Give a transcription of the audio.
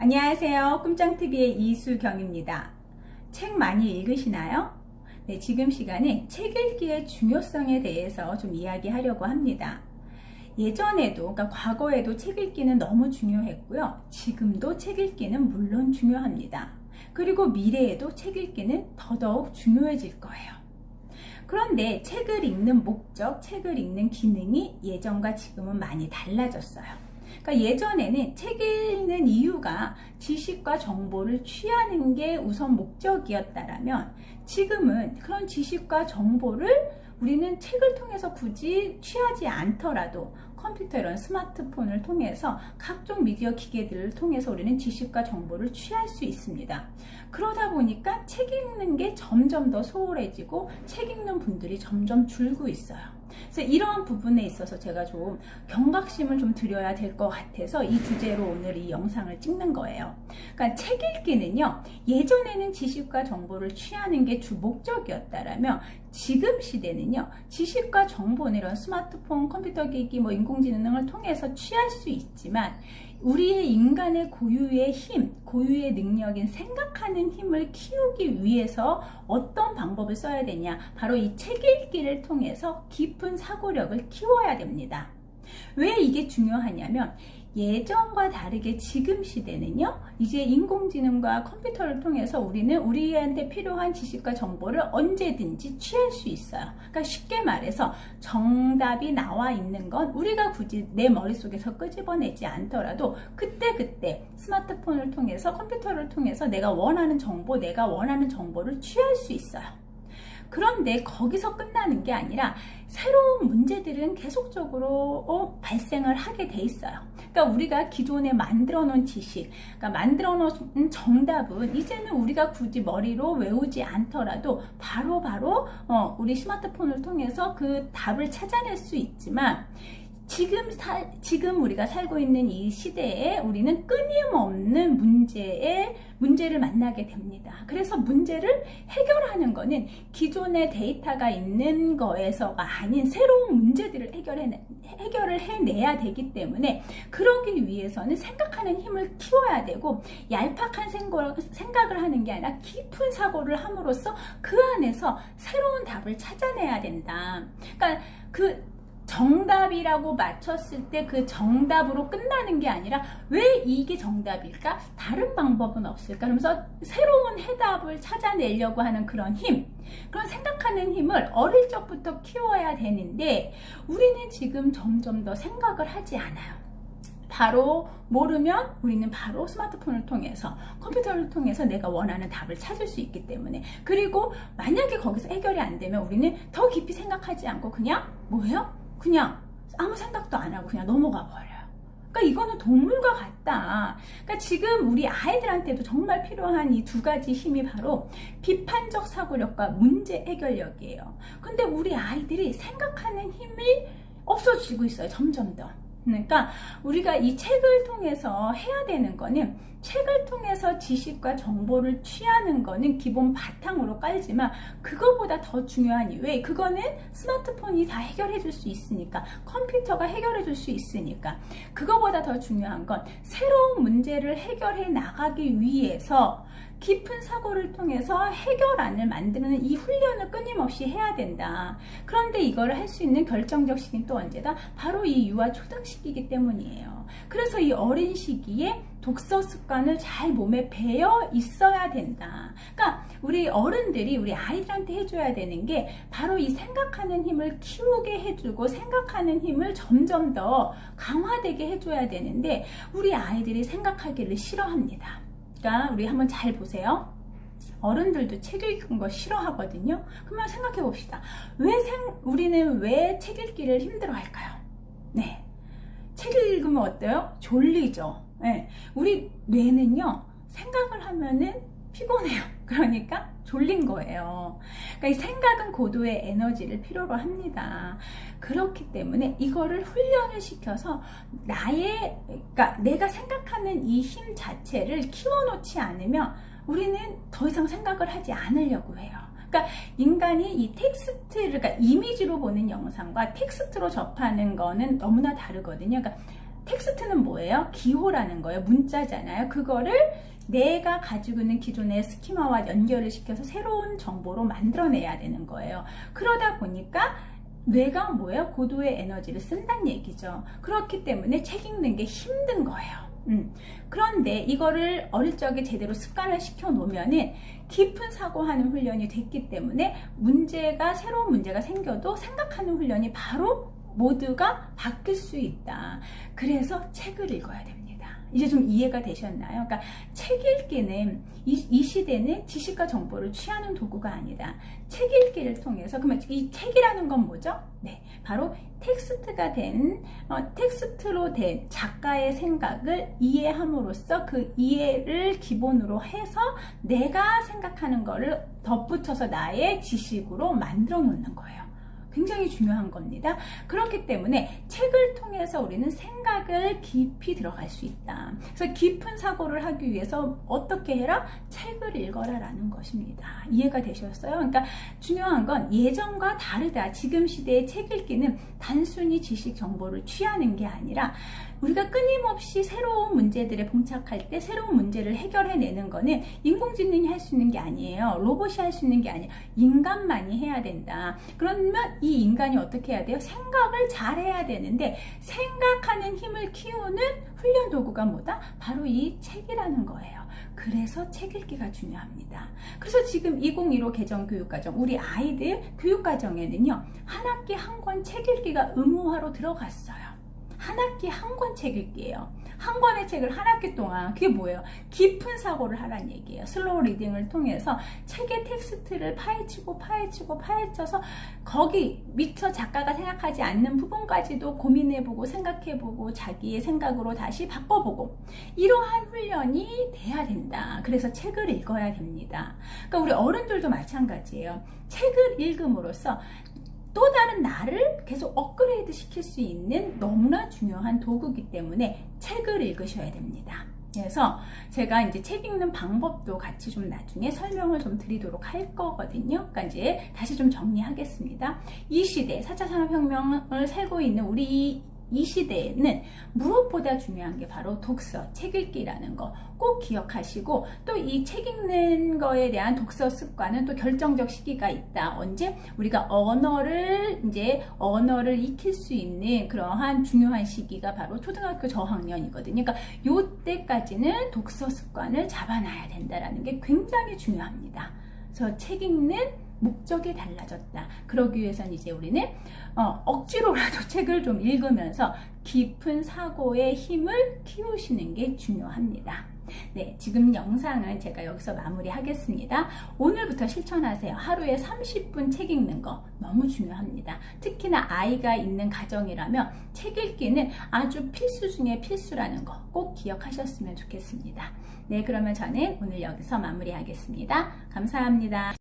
안녕하세요. 꿈짱TV의 이수경입니다. 책 많이 읽으시나요? 네, 지금 시간에 책 읽기의 중요성에 대해서 좀 이야기하려고 합니다. 예전에도, 그러니까 과거에도 책 읽기는 너무 중요했고요. 지금도 책 읽기는 물론 중요합니다. 그리고 미래에도 책 읽기는 더더욱 중요해질 거예요. 그런데 책을 읽는 목적, 책을 읽는 기능이 예전과 지금은 많이 달라졌어요. 그러니까 예전에는 책 읽는 이유가 지식과 정보를 취하는 게 우선 목적이었다면 지금은 그런 지식과 정보를 우리는 책을 통해서 굳이 취하지 않더라도 컴퓨터 이런 스마트폰을 통해서 각종 미디어 기계들을 통해서 우리는 지식과 정보를 취할 수 있습니다. 그러다 보니까 책 읽는 게 점점 더 소홀해지고 책 읽는 분들이 점점 줄고 있어요. 그래서 이러한 부분에 있어서 제가 좀 경각심을 좀 드려야 될 것 같아서 이 주제로 오늘 이 영상을 찍는 거예요. 그러니까 책 읽기는요, 예전에는 지식과 정보를 취하는 게 주 목적이었다라면 지금 시대는요, 지식과 정보는 이런 스마트폰, 컴퓨터 기기, 인공지능을 통해서 취할 수 있지만 우리의 인간의 고유의 힘, 고유의 능력인 생각하는 힘을 키우기 위해서 어떤 방법을 써야 되냐? 바로 이 책 읽기를 통해서 깊은 사고력을 키워야 됩니다. 왜 이게 중요하냐면 예전과 다르게 지금 시대는요, 이제 인공지능과 컴퓨터를 통해서 우리는 우리한테 필요한 지식과 정보를 언제든지 취할 수 있어요. 그러니까 쉽게 말해서 정답이 나와 있는 건 우리가 굳이 내 머릿속에서 끄집어내지 않더라도 그때그때 스마트폰을 통해서 컴퓨터를 통해서 내가 원하는 정보, 내가 원하는 정보를 취할 수 있어요. 그런데 거기서 끝나는 게 아니라 새로운 문제들은 계속적으로 발생을 하게 돼 있어요. 그러니까 우리가 기존에 만들어 놓은 지식, 그러니까 만들어 놓은 정답은 이제는 우리가 굳이 머리로 외우지 않더라도 바로바로 우리 스마트폰을 통해서 그 답을 찾아낼 수 있지만 지금 우리가 살고 있는 이 시대에 우리는 끊임없는 문제를 만나게 됩니다. 그래서 문제를 해결하는 거는 기존의 데이터가 있는 거에서가 아닌 새로운 문제들을 해결을 해내야 되기 때문에 그러기 위해서는 생각하는 힘을 키워야 되고 얄팍한 생각을 하는 게 아니라 깊은 사고를 함으로써 그 안에서 새로운 답을 찾아내야 된다. 그러니까 정답이라고 맞췄을 때 그 정답으로 끝나는 게 아니라 왜 이게 정답일까? 다른 방법은 없을까? 그러면서 새로운 해답을 찾아내려고 하는 그런 힘, 그런 생각하는 힘을 어릴 적부터 키워야 되는데 우리는 지금 점점 더 생각을 하지 않아요. 바로 모르면 우리는 바로 스마트폰을 통해서 컴퓨터를 통해서 내가 원하는 답을 찾을 수 있기 때문에, 그리고 만약에 거기서 해결이 안 되면 우리는 더 깊이 생각하지 않고 그냥 그냥 아무 생각도 안 하고 그냥 넘어가 버려요. 그러니까 이거는 동물과 같다. 그러니까 지금 우리 아이들한테도 정말 필요한 이 두 가지 힘이 바로 비판적 사고력과 문제 해결력이에요. 근데 우리 아이들이 생각하는 힘이 없어지고 있어요. 점점 더. 그러니까 우리가 이 책을 통해서 해야 되는 거는, 책을 통해서 지식과 정보를 취하는 거는 기본 바탕으로 깔지만 그거보다 더 중요한 이유에, 그거는 스마트폰이 다 해결해 줄 수 있으니까, 컴퓨터가 해결해 줄 수 있으니까, 그거보다 더 중요한 건 새로운 문제를 해결해 나가기 위해서 깊은 사고를 통해서 해결안을 만드는 이 훈련을 끊임없이 해야 된다. 그런데 이걸 할 수 있는 결정적 시기는 또 언제다? 바로 이 유아 초등 시기이기 때문이에요. 그래서 이 어린 시기에 독서 습관을 잘 몸에 배어 있어야 된다. 그러니까 우리 어른들이 우리 아이들한테 해줘야 되는 게 바로 이 생각하는 힘을 키우게 해주고 생각하는 힘을 점점 더 강화되게 해줘야 되는데 우리 아이들이 생각하기를 싫어합니다. 그러니까 우리 한번 잘 보세요. 어른들도 책 읽는 거 싫어하거든요. 그러면 생각해 봅시다. 우리는 왜 책 읽기를 힘들어 할까요? 네. 책 읽으면 어때요? 졸리죠. 네. 우리 뇌는요, 생각을 하면은 피곤해요. 그러니까 졸린 거예요. 그러니까 이 생각은 고도의 에너지를 필요로 합니다. 그렇기 때문에 이거를 훈련을 시켜서 그러니까 내가 생각하는 이 힘 자체를 키워놓지 않으면 우리는 더 이상 생각을 하지 않으려고 해요. 그러니까 인간이 이 텍스트를, 그러니까 이미지로 보는 영상과 텍스트로 접하는 거는 너무나 다르거든요. 그러니까 텍스트는 뭐예요? 기호라는 거예요. 문자잖아요. 그거를 내가 가지고 있는 기존의 스키마와 연결을 시켜서 새로운 정보로 만들어내야 되는 거예요. 그러다 보니까 뇌가 뭐예요? 고도의 에너지를 쓴다는 얘기죠. 그렇기 때문에 책 읽는 게 힘든 거예요. 그런데 이거를 어릴 적에 제대로 습관을 시켜 놓으면은 깊은 사고하는 훈련이 됐기 때문에 새로운 문제가 생겨도 생각하는 훈련이 바로 모두가 바뀔 수 있다. 그래서 책을 읽어야 됩니다. 이제 좀 이해가 되셨나요? 그러니까 책 읽기는 이 시대는 지식과 정보를 취하는 도구가 아니다. 책 읽기를 통해서, 그러면 이 책이라는 건 뭐죠? 네, 바로 텍스트로 된 작가의 생각을 이해함으로써 그 이해를 기본으로 해서 내가 생각하는 거를 덧붙여서 나의 지식으로 만들어 놓는 거예요. 굉장히 중요한 겁니다. 그렇기 때문에 책을 통해서 우리는 생각을 깊이 들어갈 수 있다. 그래서 깊은 사고를 하기 위해서 어떻게 해라? 책을 읽어라 라는 것입니다. 이해가 되셨어요? 그러니까 중요한 건 예전과 다르다. 지금 시대의 책 읽기는 단순히 지식 정보를 취하는 게 아니라 우리가 끊임없이 새로운 문제들에 봉착할 때 새로운 문제를 해결해내는 거는 인공지능이 할 수 있는 게 아니에요. 로봇이 할 수 있는 게 아니에요. 인간만이 해야 된다. 그러면 이 인간이 어떻게 해야 돼요? 생각을 잘 해야 되는데 생각하는 힘을 키우는 훈련 도구가 뭐다? 바로 이 책이라는 거예요. 그래서 책 읽기가 중요합니다. 그래서 지금 2015 개정 교육과정, 우리 아이들 교육과정에는요, 한 학기 한 권 책 읽기가 의무화로 들어갔어요. 한 학기 한 권 책 읽기예요. 한 권의 책을 한 학기 동안, 그게 뭐예요? 깊은 사고를 하라는 얘기예요. 슬로우 리딩을 통해서 책의 텍스트를 파헤쳐서 거기 미처 작가가 생각하지 않는 부분까지도 고민해보고 생각해보고 자기의 생각으로 다시 바꿔보고, 이러한 훈련이 돼야 된다. 그래서 책을 읽어야 됩니다. 그러니까 우리 어른들도 마찬가지예요. 책을 읽음으로써 또 다른 나를 계속 업그레이드 시킬 수 있는 너무나 중요한 도구이기 때문에 책을 읽으셔야 됩니다. 그래서 제가 이제 책 읽는 방법도 같이 좀 나중에 설명을 좀 드리도록 할 거거든요. 그러니까 이제 다시 좀 정리하겠습니다. 이 시대, 4차 산업혁명을 살고 있는 우리 이 시대에는 무엇보다 중요한 게 바로 독서, 책 읽기라는 거 꼭 기억하시고, 또 이 책 읽는 거에 대한 독서 습관은 또 결정적 시기가 있다. 언제? 우리가 언어를 익힐 수 있는 그러한 중요한 시기가 바로 초등학교 저학년이거든요. 그러니까 요때까지는 독서 습관을 잡아놔야 된다라는 게 굉장히 중요합니다. 그래서 책 읽는 목적이 달라졌다. 그러기 위해서는 이제 우리는 억지로라도 책을 좀 읽으면서 깊은 사고의 힘을 키우시는 게 중요합니다. 네, 지금 영상은 제가 여기서 마무리하겠습니다. 오늘부터 실천하세요. 하루에 30분 책 읽는 거 너무 중요합니다. 특히나 아이가 있는 가정이라면 책 읽기는 아주 필수 중에 필수라는 거 꼭 기억하셨으면 좋겠습니다. 네, 그러면 저는 오늘 여기서 마무리하겠습니다. 감사합니다.